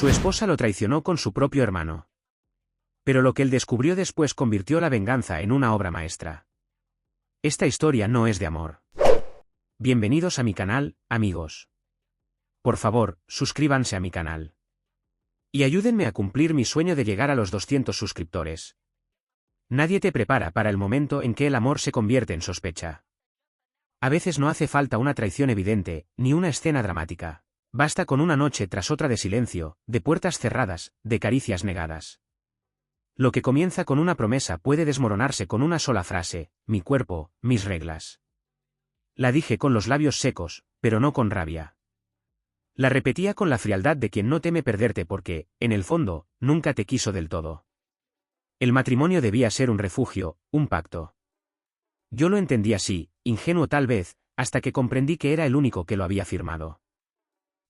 Su esposa lo traicionó con su propio hermano. Pero lo que él descubrió después convirtió la venganza en una obra maestra. Esta historia no es de amor. Bienvenidos a mi canal, amigos. Por favor, suscríbanse a mi canal. Y ayúdenme a cumplir mi sueño de llegar a los 200 suscriptores. Nadie te prepara para el momento en que el amor se convierte en sospecha. A veces no hace falta una traición evidente, ni una escena dramática. Basta con una noche tras otra de silencio, de puertas cerradas, de caricias negadas. Lo que comienza con una promesa puede desmoronarse con una sola frase: mi cuerpo, mis reglas. La dije con los labios secos, pero no con rabia. La repetía con la frialdad de quien no teme perderte porque, en el fondo, nunca te quiso del todo. El matrimonio debía ser un refugio, un pacto. Yo lo entendí así, ingenuo tal vez, hasta que comprendí que era el único que lo había firmado.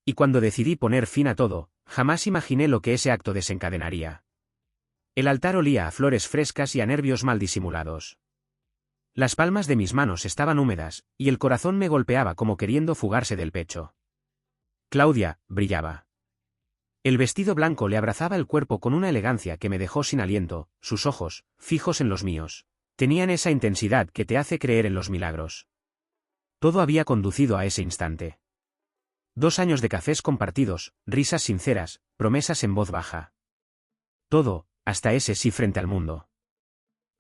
Y cuando decidí poner fin a todo, jamás imaginé lo que ese acto desencadenaría. El altar olía a flores frescas y a nervios mal disimulados. Las palmas de mis manos estaban húmedas, y el corazón me golpeaba como queriendo fugarse del pecho. Claudia brillaba. El vestido blanco le abrazaba el cuerpo con una elegancia que me dejó sin aliento, sus ojos, fijos en los míos, tenían esa intensidad que te hace creer en los milagros. Todo había conducido a ese instante. 2 años de cafés compartidos, risas sinceras, promesas en voz baja. Todo, hasta ese sí frente al mundo.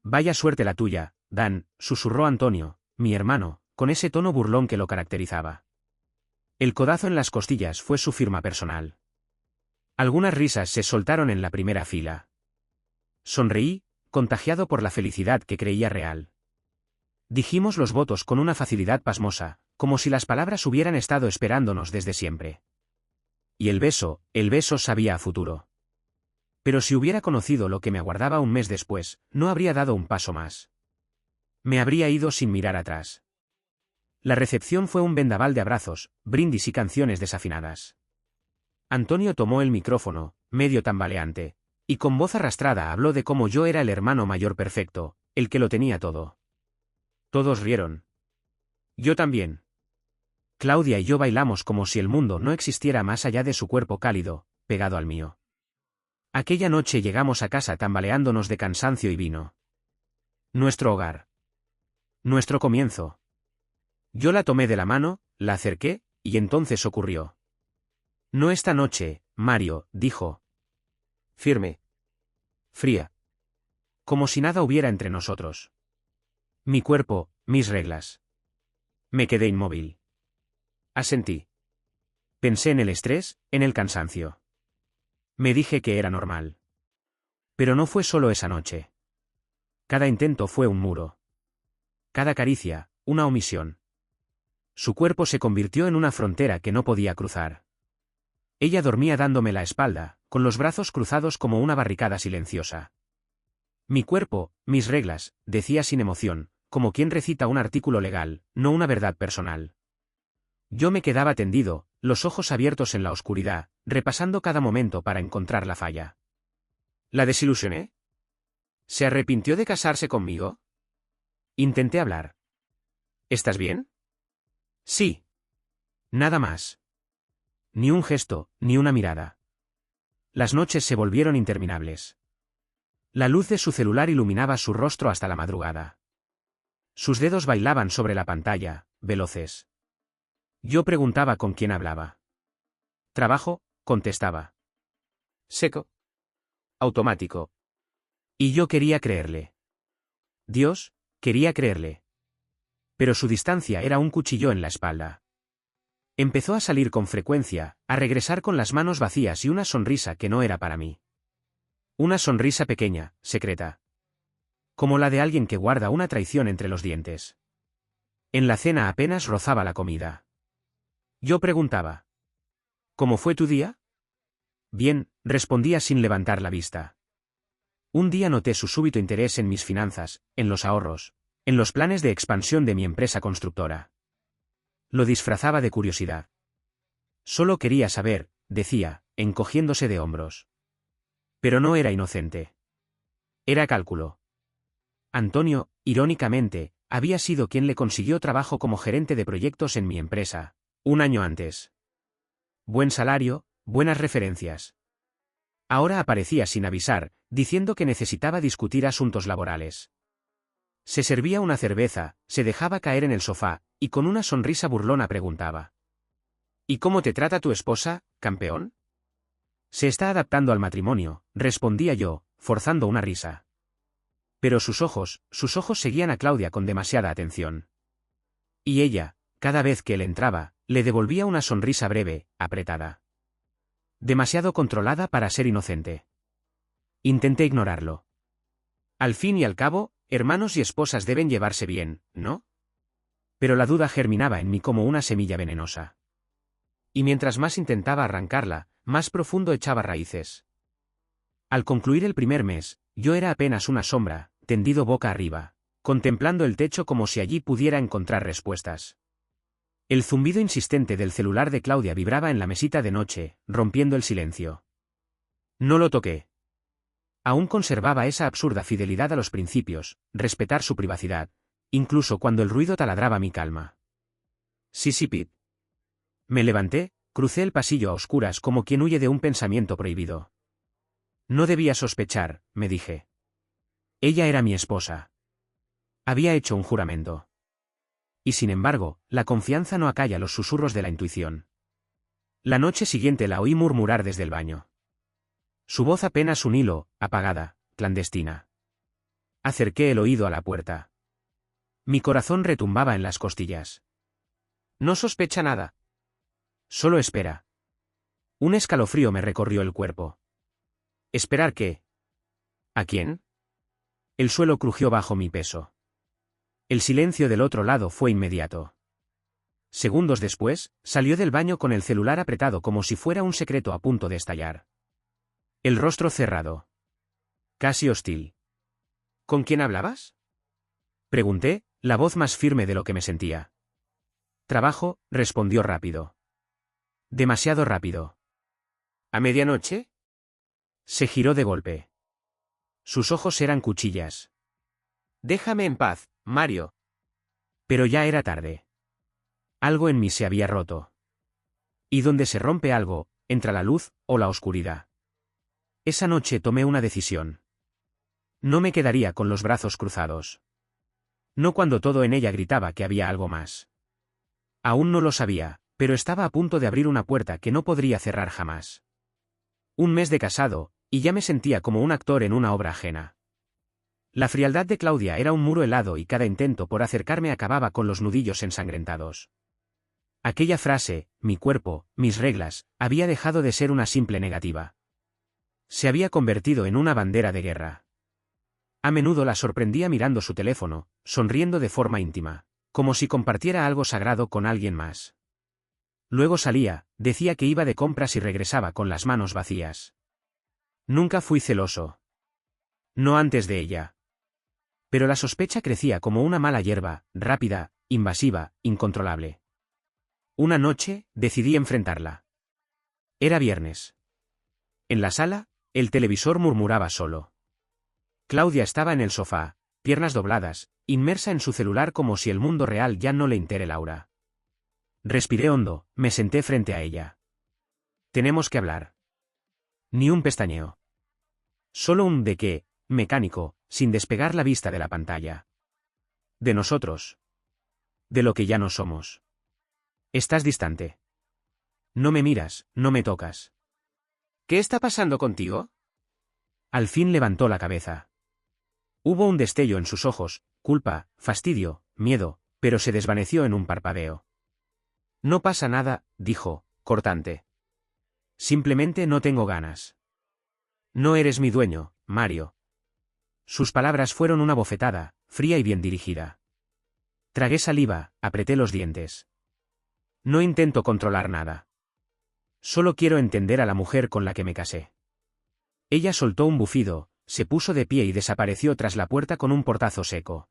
Vaya suerte la tuya, Dan, susurró Antonio, mi hermano, con ese tono burlón que lo caracterizaba. El codazo en las costillas fue su firma personal. Algunas risas se soltaron en la primera fila. Sonreí, contagiado por la felicidad que creía real. Dijimos los votos con una facilidad pasmosa, como si las palabras hubieran estado esperándonos desde siempre. Y el beso sabía a futuro. Pero si hubiera conocido lo que me aguardaba un mes después, no habría dado un paso más. Me habría ido sin mirar atrás. La recepción fue un vendaval de abrazos, brindis y canciones desafinadas. Antonio tomó el micrófono, medio tambaleante, y con voz arrastrada habló de cómo yo era el hermano mayor perfecto, el que lo tenía todo. Todos rieron. Yo también. Claudia y yo bailamos como si el mundo no existiera más allá de su cuerpo cálido, pegado al mío. Aquella noche llegamos a casa tambaleándonos de cansancio y vino. Nuestro hogar. Nuestro comienzo. Yo la tomé de la mano, la acerqué, y entonces ocurrió. No esta noche, Mario, dijo. Firme. Fría. Como si nada hubiera entre nosotros. Mi cuerpo, mis reglas. Me quedé inmóvil. Asentí. Pensé en el estrés, en el cansancio. Me dije que era normal. Pero no fue solo esa noche. Cada intento fue un muro. Cada caricia, una omisión. Su cuerpo se convirtió en una frontera que no podía cruzar. Ella dormía dándome la espalda, con los brazos cruzados como una barricada silenciosa. Mi cuerpo, mis reglas, decía sin emoción, como quien recita un artículo legal, no una verdad personal. Yo me quedaba tendido, los ojos abiertos en la oscuridad, repasando cada momento para encontrar la falla. ¿La desilusioné? ¿Se arrepintió de casarse conmigo? Intenté hablar. ¿Estás bien? Sí. Nada más. Ni un gesto, ni una mirada. Las noches se volvieron interminables. La luz de su celular iluminaba su rostro hasta la madrugada. Sus dedos bailaban sobre la pantalla, veloces. Yo preguntaba con quién hablaba. Trabajo, contestaba. Seco. Automático. Y yo quería creerle. Dios, quería creerle. Pero su distancia era un cuchillo en la espalda. Empezó a salir con frecuencia, a regresar con las manos vacías y una sonrisa que no era para mí. Una sonrisa pequeña, secreta. Como la de alguien que guarda una traición entre los dientes. En la cena apenas rozaba la comida. Yo preguntaba. ¿Cómo fue tu día? Bien, respondía sin levantar la vista. Un día noté su súbito interés en mis finanzas, en los ahorros, en los planes de expansión de mi empresa constructora. Lo disfrazaba de curiosidad. Solo quería saber, decía, encogiéndose de hombros. Pero no era inocente. Era cálculo. Antonio, irónicamente, había sido quien le consiguió trabajo como gerente de proyectos en mi empresa, un año antes. Buen salario, buenas referencias. Ahora aparecía sin avisar, diciendo que necesitaba discutir asuntos laborales. Se servía una cerveza, se dejaba caer en el sofá, y con una sonrisa burlona preguntaba: ¿Y cómo te trata tu esposa, campeón? Se está adaptando al matrimonio, respondía yo, forzando una risa. Pero sus ojos seguían a Claudia con demasiada atención. Y ella, cada vez que él entraba, le devolvía una sonrisa breve, apretada. Demasiado controlada para ser inocente. Intenté ignorarlo. Al fin y al cabo, hermanos y esposas deben llevarse bien, ¿no? Pero la duda germinaba en mí como una semilla venenosa. Y mientras más intentaba arrancarla, más profundo echaba raíces. Al concluir el primer mes, yo era apenas una sombra, tendido boca arriba, contemplando el techo como si allí pudiera encontrar respuestas. El zumbido insistente del celular de Claudia vibraba en la mesita de noche, rompiendo el silencio. No lo toqué. Aún conservaba esa absurda fidelidad a los principios, respetar su privacidad, incluso cuando el ruido taladraba mi calma. Sí, Pip. Me levanté, crucé el pasillo a oscuras como quien huye de un pensamiento prohibido. No debía sospechar, me dije. Ella era mi esposa. Había hecho un juramento. Y sin embargo, la confianza no acalla los susurros de la intuición. La noche siguiente la oí murmurar desde el baño. Su voz apenas un hilo, apagada, clandestina. Acerqué el oído a la puerta. Mi corazón retumbaba en las costillas. No sospecha nada. Solo espera. Un escalofrío me recorrió el cuerpo. ¿Esperar qué? ¿A quién? El suelo crujió bajo mi peso. El silencio del otro lado fue inmediato. Segundos después, salió del baño con el celular apretado como si fuera un secreto a punto de estallar. El rostro cerrado. Casi hostil. ¿Con quién hablabas? Pregunté, la voz más firme de lo que me sentía. Trabajo, respondió rápido. Demasiado rápido. ¿A medianoche? Se giró de golpe. Sus ojos eran cuchillas. Déjame en paz, Mario. Pero ya era tarde. Algo en mí se había roto. Y donde se rompe algo, entra la luz o la oscuridad. Esa noche tomé una decisión. No me quedaría con los brazos cruzados. No cuando todo en ella gritaba que había algo más. Aún no lo sabía, pero estaba a punto de abrir una puerta que no podría cerrar jamás. Un mes de casado, y ya me sentía como un actor en una obra ajena. La frialdad de Claudia era un muro helado y cada intento por acercarme acababa con los nudillos ensangrentados. Aquella frase, mi cuerpo, mis reglas, había dejado de ser una simple negativa. Se había convertido en una bandera de guerra. A menudo la sorprendía mirando su teléfono, sonriendo de forma íntima, como si compartiera algo sagrado con alguien más. Luego salía, decía que iba de compras y regresaba con las manos vacías. Nunca fui celoso. No antes de ella. Pero la sospecha crecía como una mala hierba, rápida, invasiva, incontrolable. Una noche, decidí enfrentarla. Era viernes. En la sala, el televisor murmuraba solo. Claudia estaba en el sofá, piernas dobladas, inmersa en su celular como si el mundo real ya no le intere el aura. Respiré hondo, me senté frente a ella. Tenemos que hablar. Ni un pestañeo. Solo un ¿de qué?, mecánico, sin despegar la vista de la pantalla. De nosotros. De lo que ya no somos. Estás distante. No me miras, no me tocas. ¿Qué está pasando contigo? Al fin levantó la cabeza. Hubo un destello en sus ojos, culpa, fastidio, miedo, pero se desvaneció en un parpadeo. No pasa nada, dijo, cortante. Simplemente no tengo ganas. No eres mi dueño, Mario. Sus palabras fueron una bofetada, fría y bien dirigida. Tragué saliva, apreté los dientes. No intento controlar nada. Solo quiero entender a la mujer con la que me casé. Ella soltó un bufido, se puso de pie y desapareció tras la puerta con un portazo seco.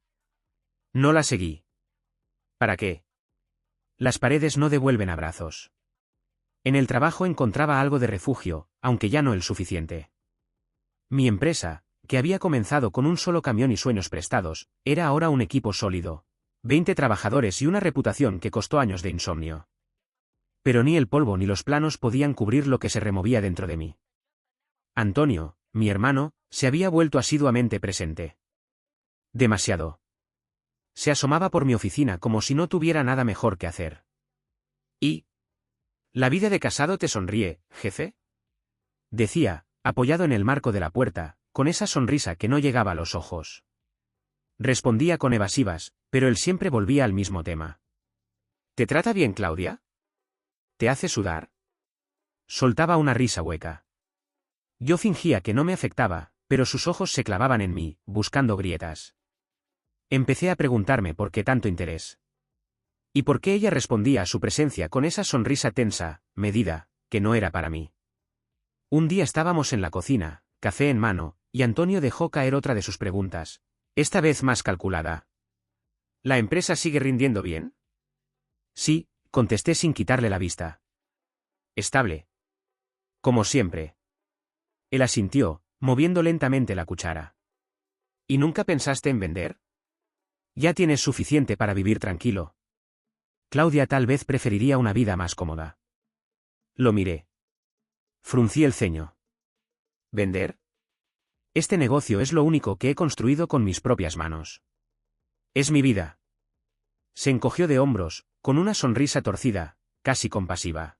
No la seguí. ¿Para qué? Las paredes no devuelven abrazos. En el trabajo encontraba algo de refugio, aunque ya no el suficiente. Mi empresa, que había comenzado con un solo camión y sueños prestados, era ahora un equipo sólido. 20 trabajadores y una reputación que costó años de insomnio. Pero ni el polvo ni los planos podían cubrir lo que se removía dentro de mí. Antonio, mi hermano, se había vuelto asiduamente presente. Demasiado. Se asomaba por mi oficina como si no tuviera nada mejor que hacer. ¿Y? ¿La vida de casado te sonríe, jefe? Decía, apoyado en el marco de la puerta, con esa sonrisa que no llegaba a los ojos. Respondía con evasivas, pero él siempre volvía al mismo tema. ¿Te trata bien, Claudia? ¿Te hace sudar? Soltaba una risa hueca. Yo fingía que no me afectaba, pero sus ojos se clavaban en mí, buscando grietas. Empecé a preguntarme por qué tanto interés. Y por qué ella respondía a su presencia con esa sonrisa tensa, medida, que no era para mí. Un día estábamos en la cocina, café en mano, y Antonio dejó caer otra de sus preguntas, esta vez más calculada. ¿La empresa sigue rindiendo bien? Sí, contesté sin quitarle la vista. Estable. Como siempre. Él asintió, moviendo lentamente la cuchara. ¿Y nunca pensaste en vender? Ya tienes suficiente para vivir tranquilo. Claudia tal vez preferiría una vida más cómoda. Lo miré. Fruncí el ceño. ¿Vender? Este negocio es lo único que he construido con mis propias manos. Es mi vida. Se encogió de hombros, con una sonrisa torcida, casi compasiva.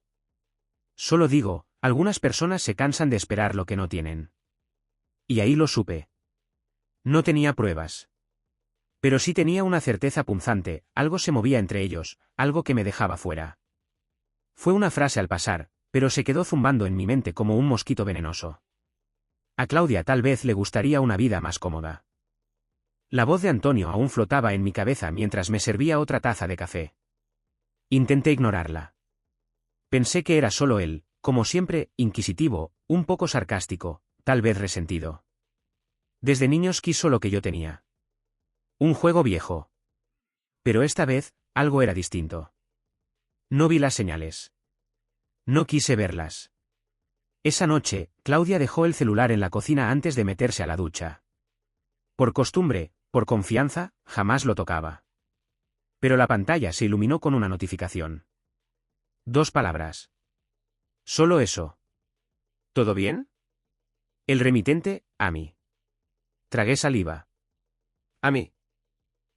Solo digo, algunas personas se cansan de esperar lo que no tienen. Y ahí lo supe. No tenía pruebas. Pero sí tenía una certeza punzante, algo se movía entre ellos, algo que me dejaba fuera. Fue una frase al pasar, pero se quedó zumbando en mi mente como un mosquito venenoso. A Claudia tal vez le gustaría una vida más cómoda. La voz de Antonio aún flotaba en mi cabeza mientras me servía otra taza de café. Intenté ignorarla. Pensé que era solo él, como siempre, inquisitivo, un poco sarcástico, tal vez resentido. Desde niños quiso lo que yo tenía. Un juego viejo. Pero esta vez, algo era distinto. No vi las señales. No quise verlas. Esa noche, Claudia dejó el celular en la cocina antes de meterse a la ducha. Por costumbre, por confianza, jamás lo tocaba. Pero la pantalla se iluminó con una notificación. 2 palabras. Solo eso. ¿Todo bien? El remitente, Amy. Tragué saliva. Amy.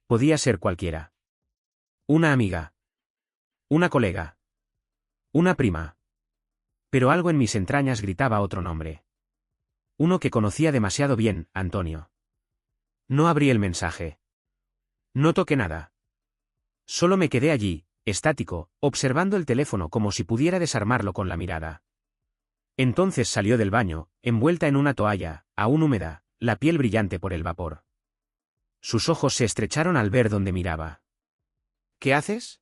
Podía ser cualquiera. Una amiga. Una colega. Una prima. Pero algo en mis entrañas gritaba otro nombre. Uno que conocía demasiado bien, Antonio. No abrí el mensaje. No toqué nada. Solo me quedé allí, estático, observando el teléfono como si pudiera desarmarlo con la mirada. Entonces salió del baño, envuelta en una toalla, aún húmeda, la piel brillante por el vapor. Sus ojos se estrecharon al ver dónde miraba. ¿Qué haces?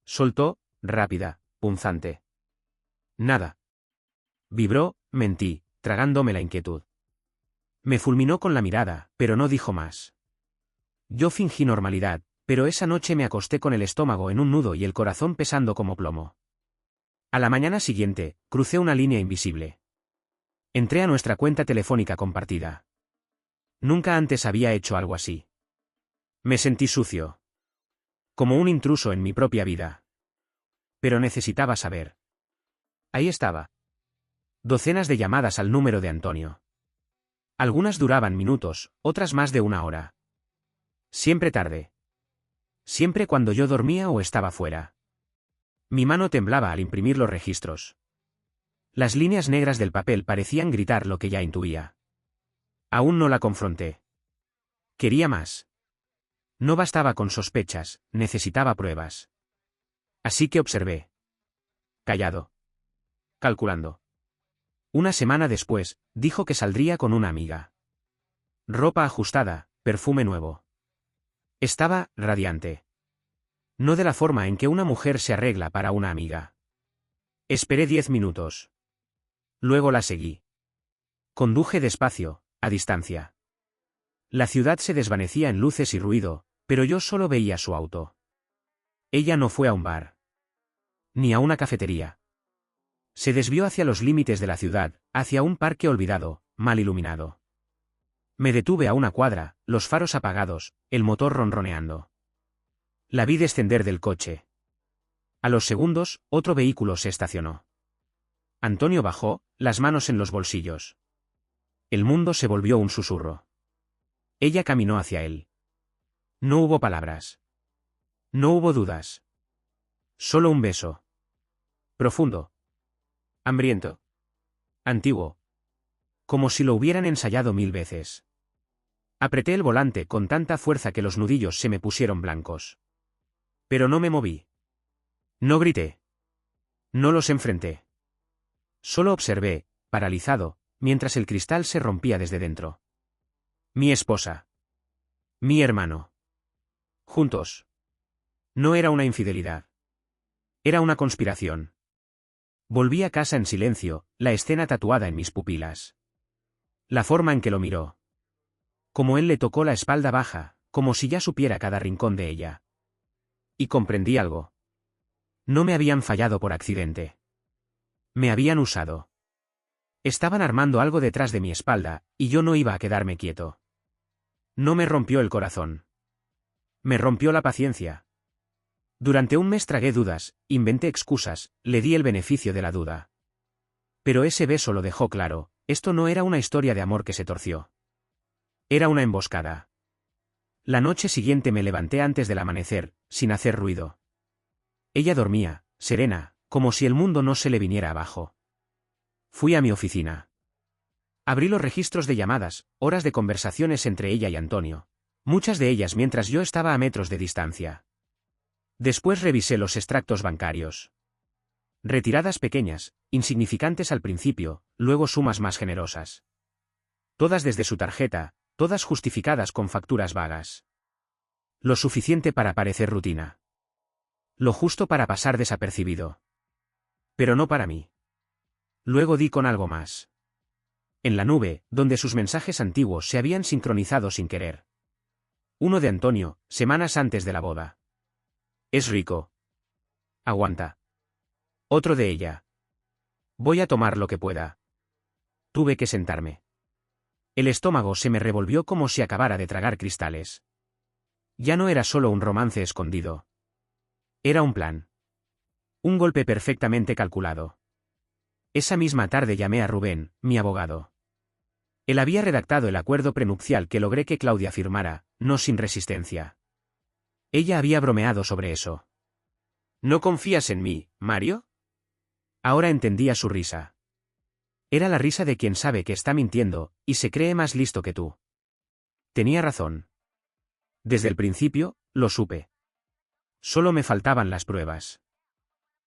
Soltó, rápida, punzante. Nada. Vibró, mentí, tragándome la inquietud. Me fulminó con la mirada, pero no dijo más. Yo fingí normalidad, pero esa noche me acosté con el estómago en un nudo y el corazón pesando como plomo. A la mañana siguiente, crucé una línea invisible. Entré a nuestra cuenta telefónica compartida. Nunca antes había hecho algo así. Me sentí sucio. Como un intruso en mi propia vida. Pero necesitaba saber. Ahí estaba. Docenas de llamadas al número de Antonio. Algunas duraban minutos, otras más de 1 hora. Siempre tarde. Siempre cuando yo dormía o estaba fuera. Mi mano temblaba al imprimir los registros. Las líneas negras del papel parecían gritar lo que ya intuía. Aún no la confronté. Quería más. No bastaba con sospechas, necesitaba pruebas. Así que observé. Callado. Calculando. Una semana después, dijo que saldría con una amiga. Ropa ajustada, perfume nuevo. Estaba radiante. No de la forma en que una mujer se arregla para una amiga. Esperé 10 minutos. Luego la seguí. Conduje despacio, a distancia. La ciudad se desvanecía en luces y ruido, pero yo solo veía su auto. Ella no fue a un bar. Ni a una cafetería. Se desvió hacia los límites de la ciudad, hacia un parque olvidado, mal iluminado. Me detuve a una cuadra, los faros apagados, el motor ronroneando. La vi descender del coche. A los segundos, otro vehículo se estacionó. Antonio bajó, las manos en los bolsillos. El mundo se volvió un susurro. Ella caminó hacia él. No hubo palabras. No hubo dudas. Solo un beso. Profundo. Hambriento. Antiguo. Como si lo hubieran ensayado 1000 veces. Apreté el volante con tanta fuerza que los nudillos se me pusieron blancos. Pero no me moví. No grité. No los enfrenté. Solo observé, paralizado, mientras el cristal se rompía desde dentro. Mi esposa. Mi hermano. Juntos. No era una infidelidad. Era una conspiración. Volví a casa en silencio, la escena tatuada en mis pupilas. La forma en que lo miró. Como él le tocó la espalda baja, como si ya supiera cada rincón de ella. Y comprendí algo. No me habían fallado por accidente. Me habían usado. Estaban armando algo detrás de mi espalda, y yo no iba a quedarme quieto. No me rompió el corazón. Me rompió la paciencia. Durante un mes tragué dudas, inventé excusas, le di el beneficio de la duda. Pero ese beso lo dejó claro, esto no era una historia de amor que se torció. Era una emboscada. La noche siguiente me levanté antes del amanecer, sin hacer ruido. Ella dormía, serena, como si el mundo no se le viniera abajo. Fui a mi oficina. Abrí los registros de llamadas, horas de conversaciones entre ella y Antonio. Muchas de ellas mientras yo estaba a metros de distancia. Después revisé los extractos bancarios. Retiradas pequeñas, insignificantes al principio, luego sumas más generosas. Todas desde su tarjeta, todas justificadas con facturas vagas. Lo suficiente para parecer rutina. Lo justo para pasar desapercibido. Pero no para mí. Luego di con algo más. En la nube, donde sus mensajes antiguos se habían sincronizado sin querer. Uno de Antonio, semanas antes de la boda. Es rico. Aguanta. Otro de ella. Voy a tomar lo que pueda. Tuve que sentarme. El estómago se me revolvió como si acabara de tragar cristales. Ya no era solo un romance escondido. Era un plan. Un golpe perfectamente calculado. Esa misma tarde llamé a Rubén, mi abogado. Él había redactado el acuerdo prenupcial que logré que Claudia firmara, no sin resistencia. Ella había bromeado sobre eso. ¿No confías en mí, Mario? Ahora entendía su risa. Era la risa de quien sabe que está mintiendo, y se cree más listo que tú. Tenía razón. Desde el principio, lo supe. Solo me faltaban las pruebas.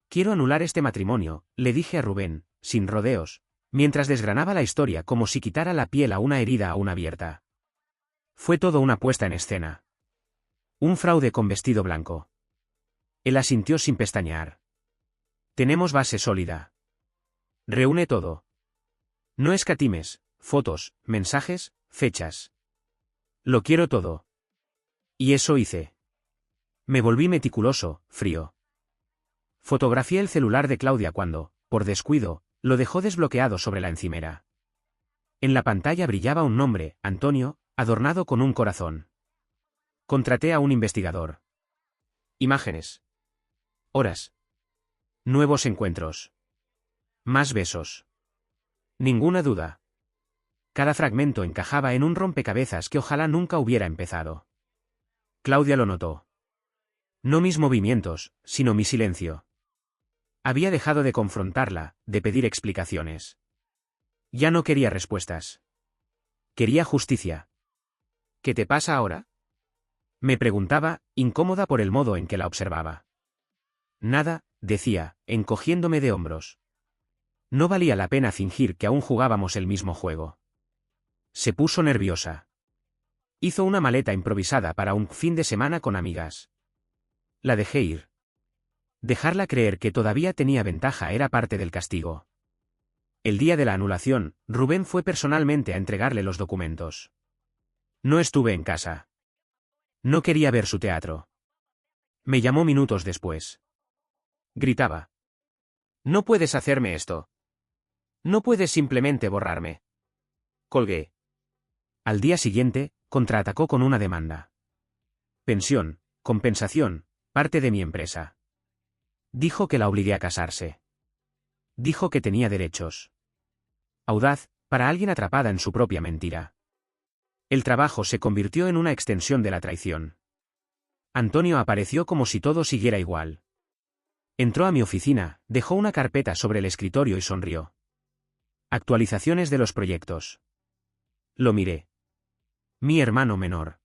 Quiero anular este matrimonio, le dije a Rubén, sin rodeos, mientras desgranaba la historia como si quitara la piel a una herida aún abierta. Fue todo una puesta en escena. Un fraude con vestido blanco. Él asintió sin pestañear. Tenemos base sólida. Reúne todo. No escatimes, fotos, mensajes, fechas. Lo quiero todo. Y eso hice. Me volví meticuloso, frío. Fotografié el celular de Claudia cuando, por descuido, lo dejó desbloqueado sobre la encimera. En la pantalla brillaba un nombre, Antonio, adornado con un corazón. Contraté a un investigador. Imágenes. Horas. Nuevos encuentros. Más besos. Ninguna duda. Cada fragmento encajaba en un rompecabezas que ojalá nunca hubiera empezado. Claudia lo notó. No mis movimientos, sino mi silencio. Había dejado de confrontarla, de pedir explicaciones. Ya no quería respuestas. Quería justicia. ¿Qué te pasa ahora? Me preguntaba, incómoda por el modo en que la observaba. Nada, decía, encogiéndome de hombros. No valía la pena fingir que aún jugábamos el mismo juego. Se puso nerviosa. Hizo una maleta improvisada para un fin de semana con amigas. La dejé ir. Dejarla creer que todavía tenía ventaja era parte del castigo. El día de la anulación, Rubén fue personalmente a entregarle los documentos. No estuve en casa. No quería ver su teatro. Me llamó minutos después. Gritaba. No puedes hacerme esto. No puedes simplemente borrarme. Colgué. Al día siguiente, contraatacó con una demanda. Pensión, compensación, parte de mi empresa. Dijo que la obligué a casarse. Dijo que tenía derechos. Audaz, para alguien atrapada en su propia mentira. El trabajo se convirtió en una extensión de la traición. Antonio apareció como si todo siguiera igual. Entró a mi oficina, dejó una carpeta sobre el escritorio y sonrió. Actualizaciones de los proyectos. Lo miré. Mi hermano menor.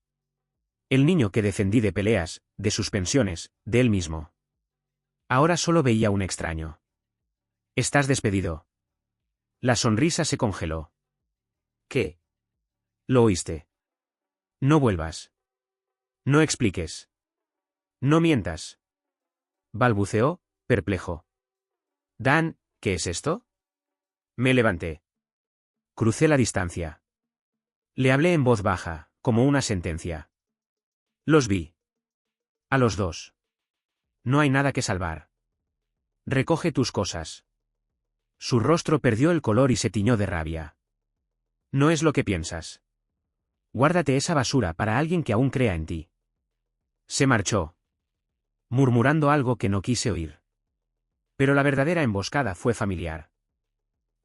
El niño que defendí de peleas, de suspensiones, de él mismo. Ahora solo veía un extraño. Estás despedido. La sonrisa se congeló. ¿Qué? ¿Lo oíste? No vuelvas. No expliques. No mientas. Balbuceó, perplejo. Dan, ¿qué es esto? Me levanté. Crucé la distancia. Le hablé en voz baja, como una sentencia. Los vi. A los dos. No hay nada que salvar. Recoge tus cosas. Su rostro perdió el color y se tiñó de rabia. No es lo que piensas. Guárdate esa basura para alguien que aún crea en ti. Se marchó, murmurando algo que no quise oír. Pero la verdadera emboscada fue familiar.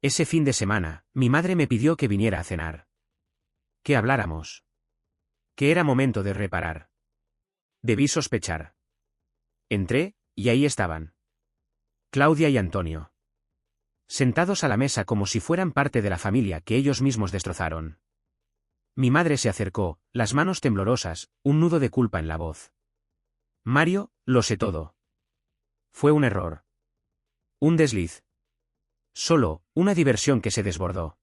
Ese fin de semana, mi madre me pidió que viniera a cenar. Que habláramos. Que era momento de reparar. Debí sospechar. Entré, y ahí estaban. Claudia y Antonio. Sentados a la mesa como si fueran parte de la familia que ellos mismos destrozaron. Mi madre se acercó, las manos temblorosas, un nudo de culpa en la voz. Mario, lo sé todo. Fue un error. Un desliz. Solo, una diversión que se desbordó.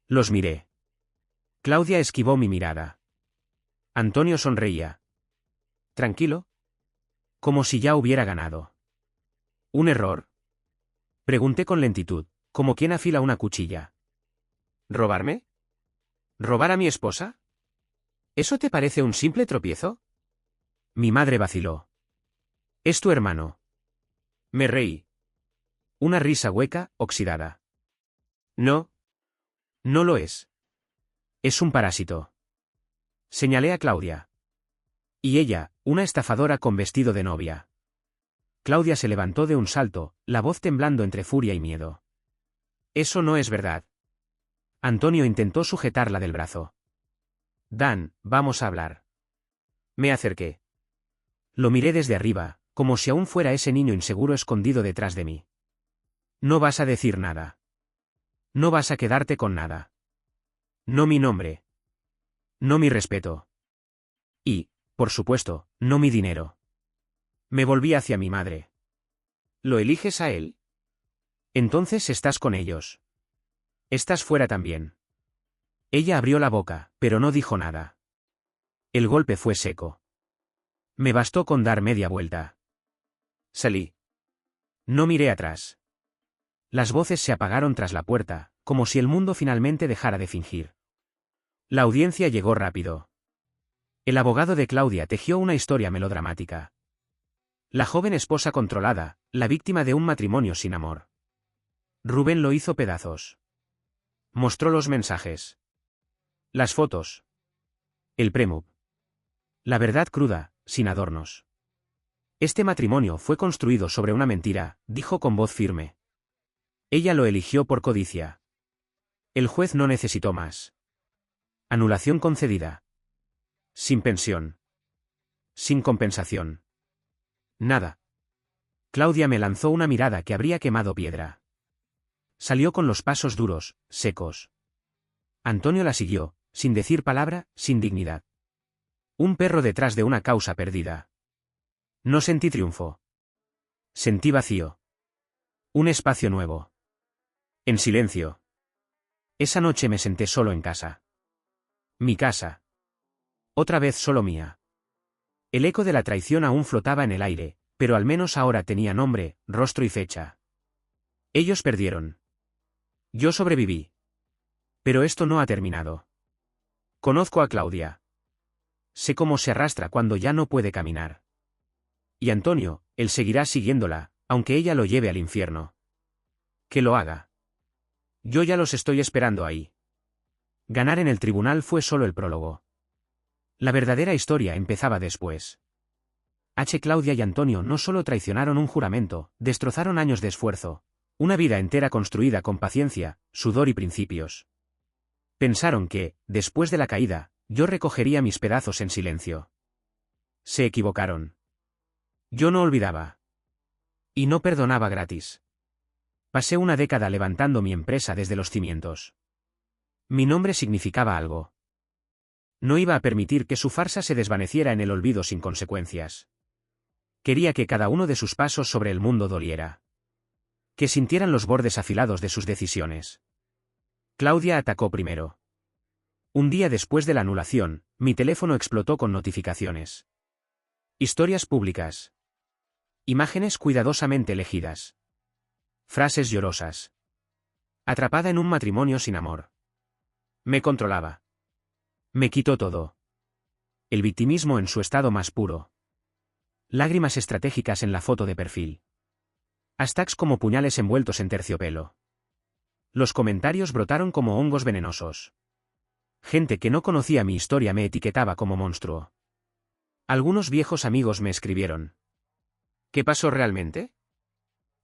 Los miré. Claudia esquivó mi mirada. Antonio sonreía. ¿Tranquilo? Como si ya hubiera ganado. ¿Un error? Pregunté con lentitud, como quien afila una cuchilla. ¿Robarme? ¿Robar a mi esposa? ¿Eso te parece un simple tropiezo? Mi madre vaciló. Es tu hermano. Me reí. Una risa hueca, oxidada. No. No lo es. Es un parásito. Señalé a Claudia. Y ella, una estafadora con vestido de novia. Claudia se levantó de un salto, la voz temblando entre furia y miedo. Eso no es verdad. Antonio intentó sujetarla del brazo. Dan, vamos a hablar. Me acerqué. Lo miré desde arriba, como si aún fuera ese niño inseguro escondido detrás de mí. No vas a decir nada. No vas a quedarte con nada. No mi nombre. No mi respeto. Y, por supuesto, no mi dinero. Me volví hacia mi madre. ¿Lo eliges a él? Entonces estás con ellos. Estás fuera también. Ella abrió la boca, pero no dijo nada. El golpe fue seco. Me bastó con dar media vuelta. Salí. No miré atrás. Las voces se apagaron tras la puerta, como si el mundo finalmente dejara de fingir. La audiencia llegó rápido. El abogado de Claudia tejió una historia melodramática. La joven esposa controlada, la víctima de un matrimonio sin amor. Rubén lo hizo pedazos. Mostró los mensajes. Las fotos. El prenup. La verdad cruda, sin adornos. Este matrimonio fue construido sobre una mentira, dijo con voz firme. Ella lo eligió por codicia. El juez no necesitó más. Anulación concedida. Sin pensión. Sin compensación. Nada. Claudia me lanzó una mirada que habría quemado piedra. Salió con los pasos duros, secos. Antonio la siguió, sin decir palabra, sin dignidad. Un perro detrás de una causa perdida. No sentí triunfo. Sentí vacío. Un espacio nuevo. En silencio. Esa noche me senté solo en casa. Mi casa. Otra vez solo mía. El eco de la traición aún flotaba en el aire, pero al menos ahora tenía nombre, rostro y fecha. Ellos perdieron. Yo sobreviví. Pero esto no ha terminado. Conozco a Claudia. Sé cómo se arrastra cuando ya no puede caminar. Y Antonio, él seguirá siguiéndola, aunque ella lo lleve al infierno. Que lo haga. Yo ya los estoy esperando ahí. Ganar en el tribunal fue solo el prólogo. La verdadera historia empezaba después. Claudia y Antonio no solo traicionaron un juramento, destrozaron años de esfuerzo, Una vida entera construida con paciencia, sudor y principios. Pensaron que, después de la caída, yo recogería mis pedazos en silencio. Se equivocaron. Yo no olvidaba. Y no perdonaba gratis. Pasé una década levantando mi empresa desde los cimientos. Mi nombre significaba algo. No iba a permitir que su farsa se desvaneciera en el olvido sin consecuencias. Quería que cada uno de sus pasos sobre el mundo doliera. Que sintieran los bordes afilados de sus decisiones. Claudia atacó primero. Un día después de la anulación, mi teléfono explotó con notificaciones. Historias públicas. Imágenes cuidadosamente elegidas. Frases llorosas. Atrapada en un matrimonio sin amor. Me controlaba. Me quitó todo. El victimismo en su estado más puro. Lágrimas estratégicas en la foto de perfil. Hashtags como puñales envueltos en terciopelo. Los comentarios brotaron como hongos venenosos. Gente que no conocía mi historia me etiquetaba como monstruo. Algunos viejos amigos me escribieron. ¿Qué pasó realmente?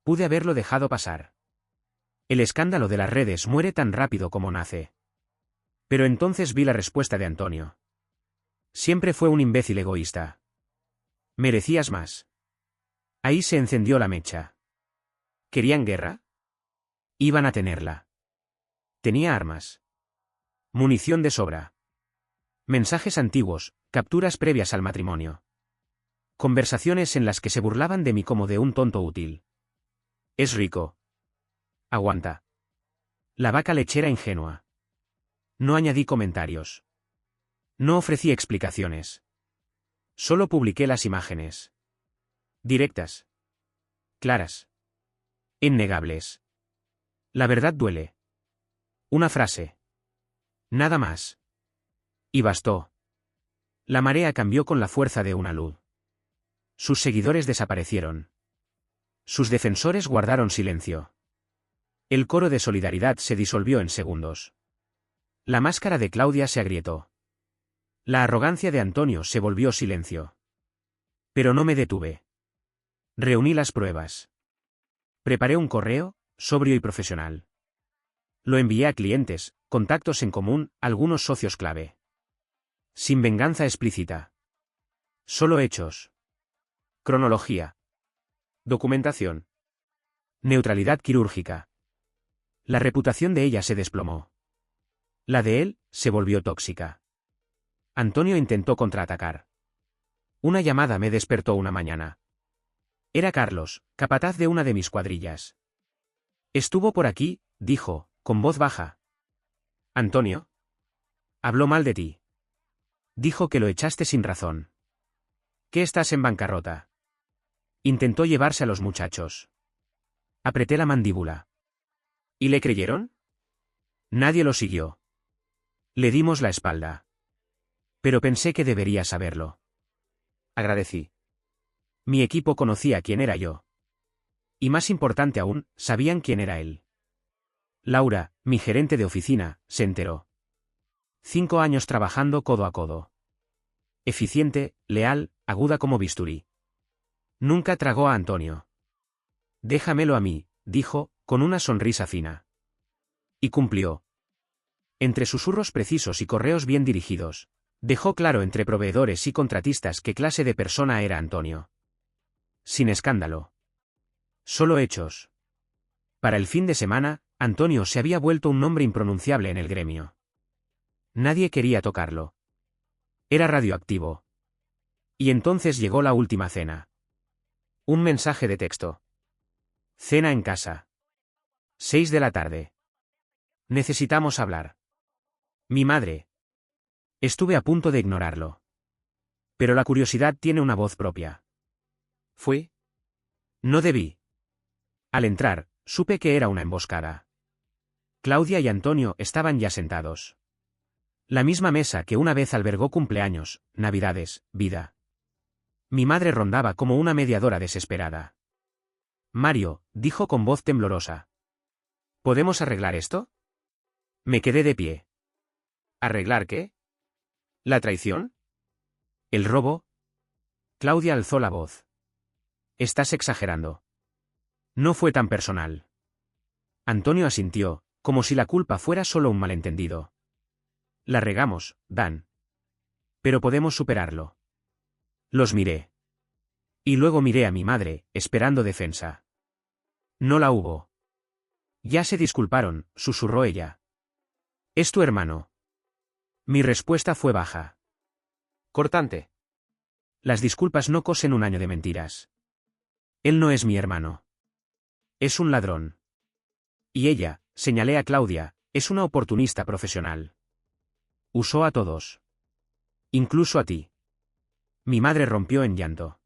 Pude haberlo dejado pasar. El escándalo de las redes muere tan rápido como nace. Pero entonces vi la respuesta de Antonio. Siempre fue un imbécil egoísta. Merecías más. Ahí se encendió la mecha. ¿Querían guerra? Iban a tenerla. Tenía armas. Munición de sobra. Mensajes antiguos, capturas previas al matrimonio. Conversaciones en las que se burlaban de mí como de un tonto útil. Es rico. Aguanta. La vaca lechera ingenua. No añadí comentarios. No ofrecí explicaciones. Solo publiqué las imágenes. Directas. Claras. Innegables. La verdad duele. Una frase. Nada más. Y bastó. La marea cambió con la fuerza de una luz. Sus seguidores desaparecieron. Sus defensores guardaron silencio. El coro de solidaridad se disolvió en segundos. La máscara de Claudia se agrietó. La arrogancia de Antonio se volvió silencio. Pero no me detuve. Reuní las pruebas. Preparé un correo, sobrio y profesional. Lo envié a clientes, contactos en común, algunos socios clave. Sin venganza explícita. Solo hechos. Cronología. Documentación. Neutralidad quirúrgica. La reputación de ella se desplomó. La de él se volvió tóxica. Antonio intentó contraatacar. Una llamada me despertó una mañana. Era Carlos, capataz de una de mis cuadrillas. Estuvo por aquí, dijo, con voz baja. Antonio. Habló mal de ti. Dijo que lo echaste sin razón. Que estás en bancarrota. Intentó llevarse a los muchachos. Apreté la mandíbula. ¿Y le creyeron? Nadie lo siguió. Le dimos la espalda. Pero pensé que debería saberlo. Agradecí. Mi equipo conocía quién era yo. Y más importante aún, sabían quién era él. Laura, mi gerente de oficina, se enteró. 5 años trabajando codo a codo. Eficiente, leal, aguda como bisturí. Nunca tragó a Antonio. Déjamelo a mí, dijo, con una sonrisa fina. Y cumplió. Entre susurros precisos y correos bien dirigidos, dejó claro entre proveedores y contratistas qué clase de persona era Antonio. Sin escándalo. Solo hechos. Para el fin de semana, Antonio se había vuelto un nombre impronunciable en el gremio. Nadie quería tocarlo. Era radioactivo. Y entonces llegó la última cena. Un mensaje de texto. Cena en casa. 6 de la tarde. Necesitamos hablar. Mi madre. Estuve a punto de ignorarlo. Pero la curiosidad tiene una voz propia. ¿Fui? No debí. Al entrar, supe que era una emboscada. Claudia y Antonio estaban ya sentados. La misma mesa que una vez albergó cumpleaños, navidades, vida. Mi madre rondaba como una mediadora desesperada. Mario, dijo con voz temblorosa. ¿Podemos arreglar esto? Me quedé de pie. ¿Arreglar qué? ¿La traición? ¿El robo? Claudia alzó la voz. Estás exagerando. No fue tan personal. Antonio asintió, como si la culpa fuera solo un malentendido. La regamos, Dan. Pero podemos superarlo. Los miré. Y luego miré a mi madre, esperando defensa. No la hubo. Ya se disculparon, susurró ella. Es tu hermano. Mi respuesta fue baja. Cortante. Las disculpas no cosen un año de mentiras. Él no es mi hermano. Es un ladrón. Y ella, señalé a Claudia, es una oportunista profesional. Usó a todos. Incluso a ti. Mi madre rompió en llanto.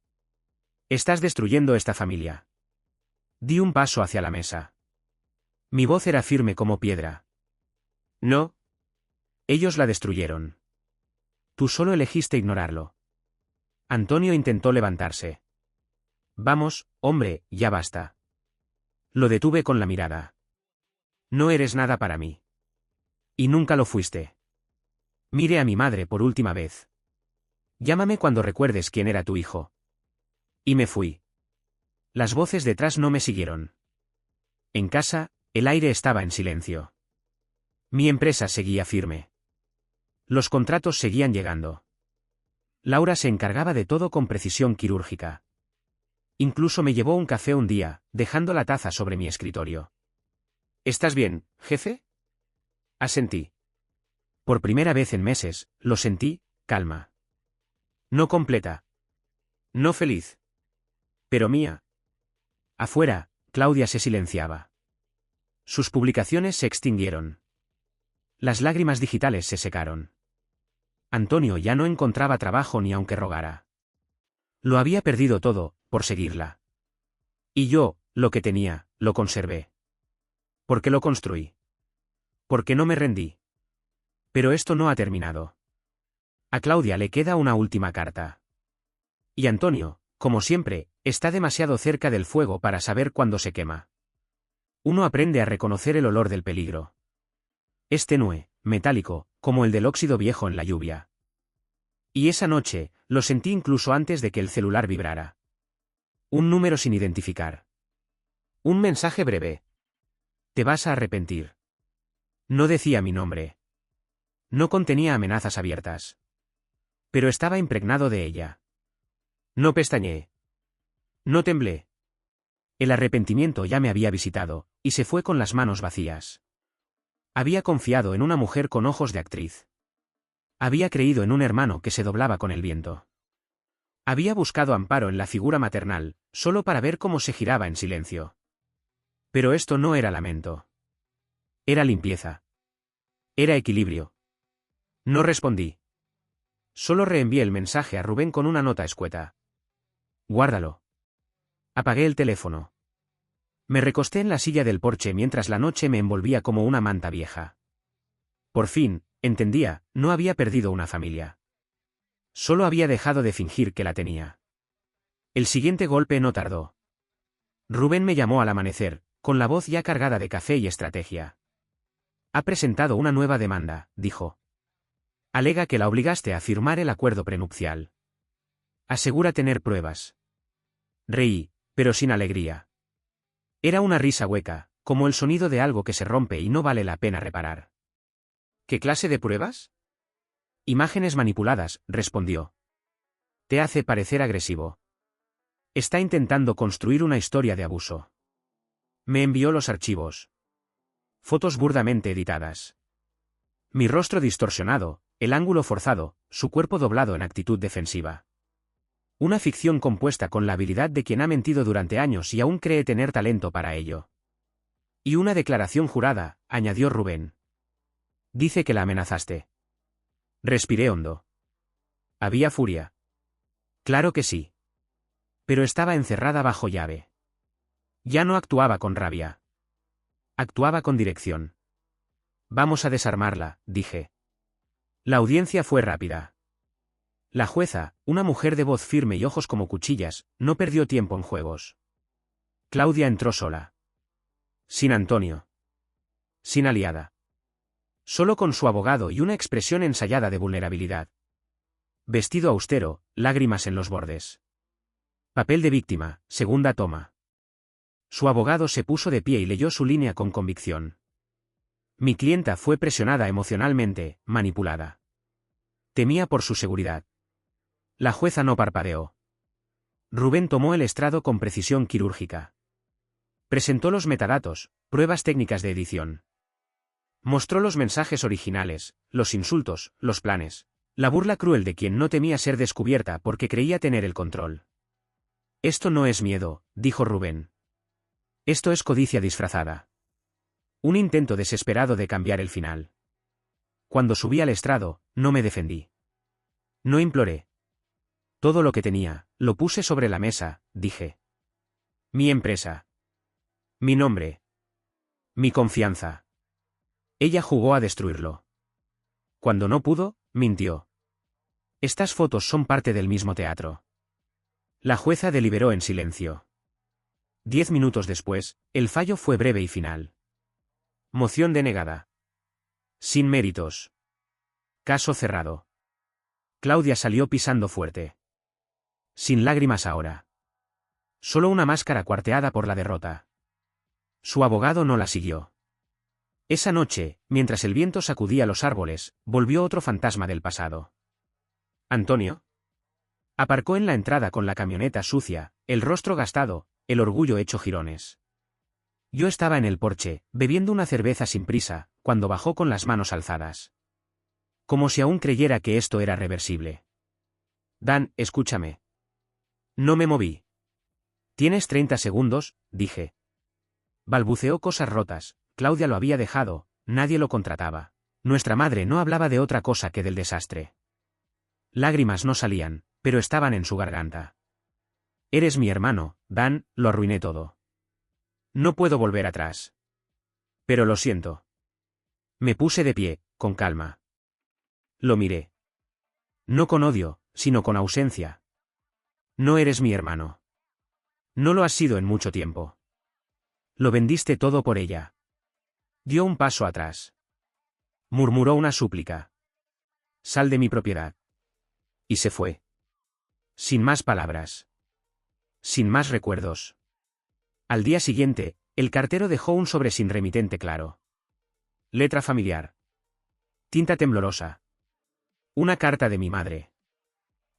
Estás destruyendo esta familia. Di un paso hacia la mesa. Mi voz era firme como piedra. No. Ellos la destruyeron. Tú solo elegiste ignorarlo. Antonio intentó levantarse. Vamos, hombre, ya basta. Lo detuve con la mirada. No eres nada para mí. Y nunca lo fuiste. Mire a mi madre por última vez. Llámame cuando recuerdes quién era tu hijo. Y me fui. Las voces detrás no me siguieron. En casa, el aire estaba en silencio. Mi empresa seguía firme. Los contratos seguían llegando. Laura se encargaba de todo con precisión quirúrgica. Incluso me llevó un café un día, dejando la taza sobre mi escritorio. ¿Estás bien, jefe? Asentí. Por primera vez en meses, lo sentí, calma. No completa. No feliz. Pero mía. Afuera, Claudia se silenciaba. Sus publicaciones se extinguieron. Las lágrimas digitales se secaron. Antonio ya no encontraba trabajo ni aunque rogara. Lo había perdido todo, por seguirla. Y yo, lo que tenía, lo conservé. ¿Por qué lo construí? Porque no me rendí. Pero esto no ha terminado. A Claudia le queda una última carta. Y Antonio, como siempre, está demasiado cerca del fuego para saber cuándo se quema. Uno aprende a reconocer el olor del peligro. Es tenue, metálico, como el del óxido viejo en la lluvia. Y esa noche, lo sentí incluso antes de que el celular vibrara. Un número sin identificar. Un mensaje breve. Te vas a arrepentir. No decía mi nombre. No contenía amenazas abiertas. Pero estaba impregnado de ella. No pestañeé. No temblé. El arrepentimiento ya me había visitado, y se fue con las manos vacías. Había confiado en una mujer con ojos de actriz. Había creído en un hermano que se doblaba con el viento. Había buscado amparo en la figura maternal, solo para ver cómo se giraba en silencio. Pero esto no era lamento. Era limpieza. Era equilibrio. No respondí. Solo reenvié el mensaje a Rubén con una nota escueta. Guárdalo. Apagué el teléfono. Me recosté en la silla del porche mientras la noche me envolvía como una manta vieja. Por fin, entendía, no había perdido una familia. Solo había dejado de fingir que la tenía. El siguiente golpe no tardó. Rubén me llamó al amanecer, con la voz ya cargada de café y estrategia. Ha presentado una nueva demanda, dijo. Alega que la obligaste a firmar el acuerdo prenupcial. Asegura tener pruebas. Reí, pero sin alegría. Era una risa hueca, como el sonido de algo que se rompe y no vale la pena reparar. ¿Qué clase de pruebas? Imágenes manipuladas, respondió. Te hace parecer agresivo. Está intentando construir una historia de abuso. Me envió los archivos. Fotos burdamente editadas. Mi rostro distorsionado, el ángulo forzado, su cuerpo doblado en actitud defensiva. Una ficción compuesta con la habilidad de quien ha mentido durante años y aún cree tener talento para ello. Y una declaración jurada, añadió Rubén. Dice que la amenazaste. Respiré hondo. Había furia. Claro que sí. Pero estaba encerrada bajo llave. Ya no actuaba con rabia. Actuaba con dirección. Vamos a desarmarla, dije. La audiencia fue rápida. La jueza, una mujer de voz firme y ojos como cuchillas, no perdió tiempo en juegos. Claudia entró sola. Sin Antonio. Sin aliada. Solo con su abogado y una expresión ensayada de vulnerabilidad. Vestido austero, lágrimas en los bordes. Papel de víctima, segunda toma. Su abogado se puso de pie y leyó su línea con convicción. Mi clienta fue presionada emocionalmente, manipulada. Temía por su seguridad. La jueza no parpadeó. Rubén tomó el estrado con precisión quirúrgica. Presentó los metadatos, pruebas técnicas de edición. Mostró los mensajes originales, los insultos, los planes. La burla cruel de quien no temía ser descubierta porque creía tener el control. Esto no es miedo, dijo Rubén. Esto es codicia disfrazada. Un intento desesperado de cambiar el final. Cuando subí al estrado, no me defendí. No imploré. Todo lo que tenía, lo puse sobre la mesa, dije. Mi empresa. Mi nombre. Mi confianza. Ella jugó a destruirlo. Cuando no pudo, mintió. Estas fotos son parte del mismo teatro. La jueza deliberó en silencio. 10 minutos después, el fallo fue breve y final. Moción denegada. Sin méritos. Caso cerrado. Claudia salió pisando fuerte. Sin lágrimas ahora. Solo una máscara cuarteada por la derrota. Su abogado no la siguió. Esa noche, mientras el viento sacudía los árboles, volvió otro fantasma del pasado. ¿Antonio? Aparcó en la entrada con la camioneta sucia, el rostro gastado, el orgullo hecho jirones. Yo estaba en el porche, bebiendo una cerveza sin prisa, cuando bajó con las manos alzadas. Como si aún creyera que esto era reversible. Dan, escúchame. No me moví. Tienes 30 segundos, dije. Balbuceó cosas rotas, Claudia lo había dejado, nadie lo contrataba. Nuestra madre no hablaba de otra cosa que del desastre. Lágrimas no salían, pero estaban en su garganta. Eres mi hermano, Dan, lo arruiné todo. No puedo volver atrás. Pero lo siento. Me puse de pie, con calma. Lo miré. No con odio, sino con ausencia. No eres mi hermano. No lo has sido en mucho tiempo. Lo vendiste todo por ella. Dio un paso atrás. Murmuró una súplica. Sal de mi propiedad. Y se fue. Sin más palabras. Sin más recuerdos. Al día siguiente, el cartero dejó un sobre sin remitente claro. Letra familiar. Tinta temblorosa. Una carta de mi madre.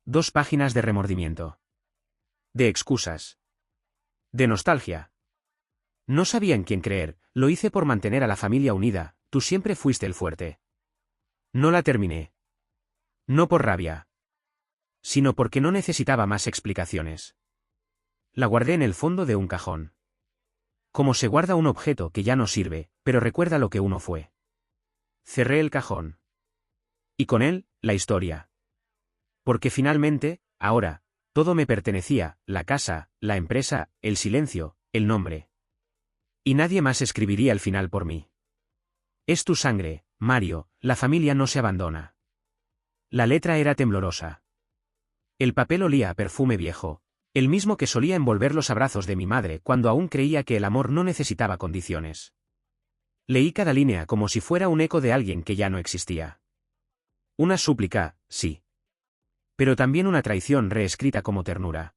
2 páginas de remordimiento. De excusas. De nostalgia. No sabía en quién creer, lo hice por mantener a la familia unida, tú siempre fuiste el fuerte. No la terminé. No por rabia. Sino porque no necesitaba más explicaciones. La guardé en el fondo de un cajón. Como se guarda un objeto que ya no sirve, pero recuerda lo que uno fue. Cerré el cajón. Y con él, la historia. Porque finalmente, ahora, todo me pertenecía, la casa, la empresa, el silencio, el nombre. Y nadie más escribiría el final por mí. Es tu sangre, Mario, la familia no se abandona. La letra era temblorosa. El papel olía a perfume viejo, el mismo que solía envolver los abrazos de mi madre cuando aún creía que el amor no necesitaba condiciones. Leí cada línea como si fuera un eco de alguien que ya no existía. Una súplica, sí. Pero también una traición reescrita como ternura.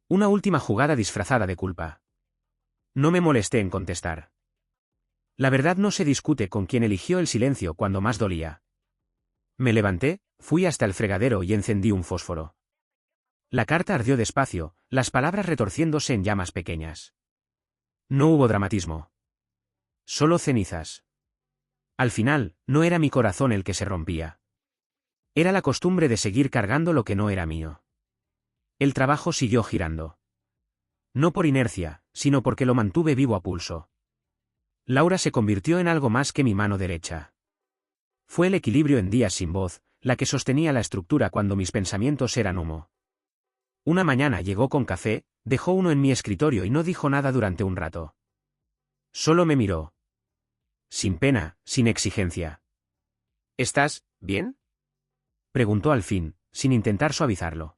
Una última jugada disfrazada de culpa. No me molesté en contestar. La verdad no se discute con quien eligió el silencio cuando más dolía. Me levanté, fui hasta el fregadero y encendí un fósforo. La carta ardió despacio, las palabras retorciéndose en llamas pequeñas. No hubo dramatismo. Solo cenizas. Al final, no era mi corazón el que se rompía. Era la costumbre de seguir cargando lo que no era mío. El trabajo siguió girando. No por inercia, sino porque lo mantuve vivo a pulso. Laura se convirtió en algo más que mi mano derecha. Fue el equilibrio en días sin voz, la que sostenía la estructura cuando mis pensamientos eran humo. Una mañana llegó con café, dejó uno en mi escritorio y no dijo nada durante un rato. Solo me miró. Sin pena, sin exigencia. ¿Estás bien? Preguntó al fin, sin intentar suavizarlo.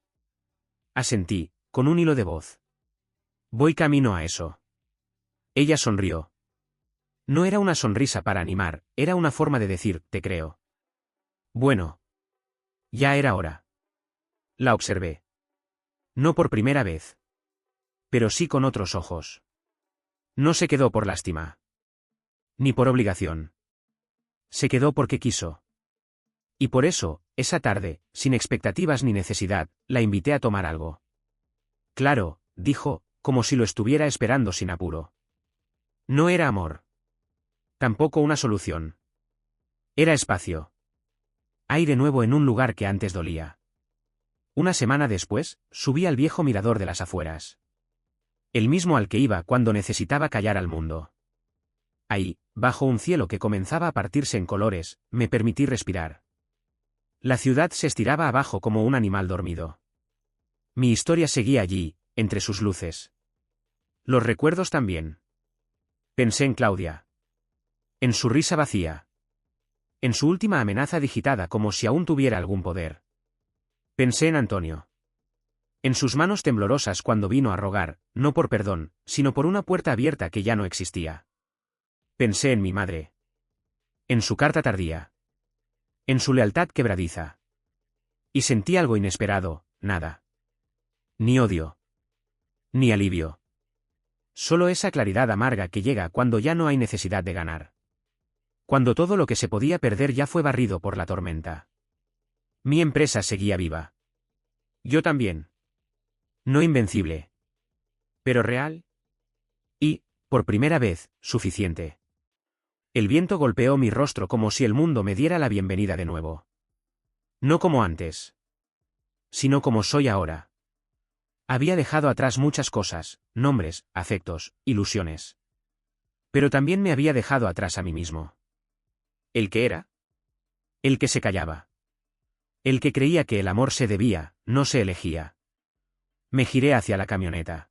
Asentí, con un hilo de voz. Voy camino a eso. Ella sonrió. No era una sonrisa para animar, era una forma de decir, te creo. Bueno. Ya era hora. La observé. No por primera vez. Pero sí con otros ojos. No se quedó por lástima. Ni por obligación. Se quedó porque quiso. Y por eso, esa tarde, sin expectativas ni necesidad, la invité a tomar algo. Claro, dijo, como si lo estuviera esperando sin apuro. No era amor. Tampoco una solución. Era espacio. Aire nuevo en un lugar que antes dolía. Una semana después, subí al viejo mirador de las afueras. El mismo al que iba cuando necesitaba callar al mundo. Ahí, bajo un cielo que comenzaba a partirse en colores, me permití respirar. La ciudad se estiraba abajo como un animal dormido. Mi historia seguía allí, entre sus luces. Los recuerdos también. Pensé en Claudia. En su risa vacía. En su última amenaza digitada como si aún tuviera algún poder. Pensé en Antonio. En sus manos temblorosas cuando vino a rogar, no por perdón, sino por una puerta abierta que ya no existía. Pensé en mi madre. En su carta tardía. En su lealtad quebradiza. Y sentí algo inesperado, nada. Ni odio. Ni alivio. Solo esa claridad amarga que llega cuando ya no hay necesidad de ganar. Cuando todo lo que se podía perder ya fue barrido por la tormenta. Mi empresa seguía viva. Yo también. No invencible. Pero real. Y, por primera vez, suficiente. El viento golpeó mi rostro como si el mundo me diera la bienvenida de nuevo. No como antes. Sino como soy ahora. Había dejado atrás muchas cosas, nombres, afectos, ilusiones. Pero también me había dejado atrás a mí mismo. ¿El que era? El que se callaba. El que creía que el amor se debía, no se elegía. Me giré hacia la camioneta.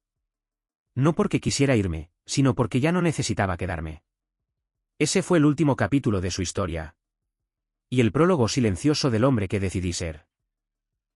No porque quisiera irme, sino porque ya no necesitaba quedarme. Ese fue el último capítulo de su historia. Y el prólogo silencioso del hombre que decidí ser.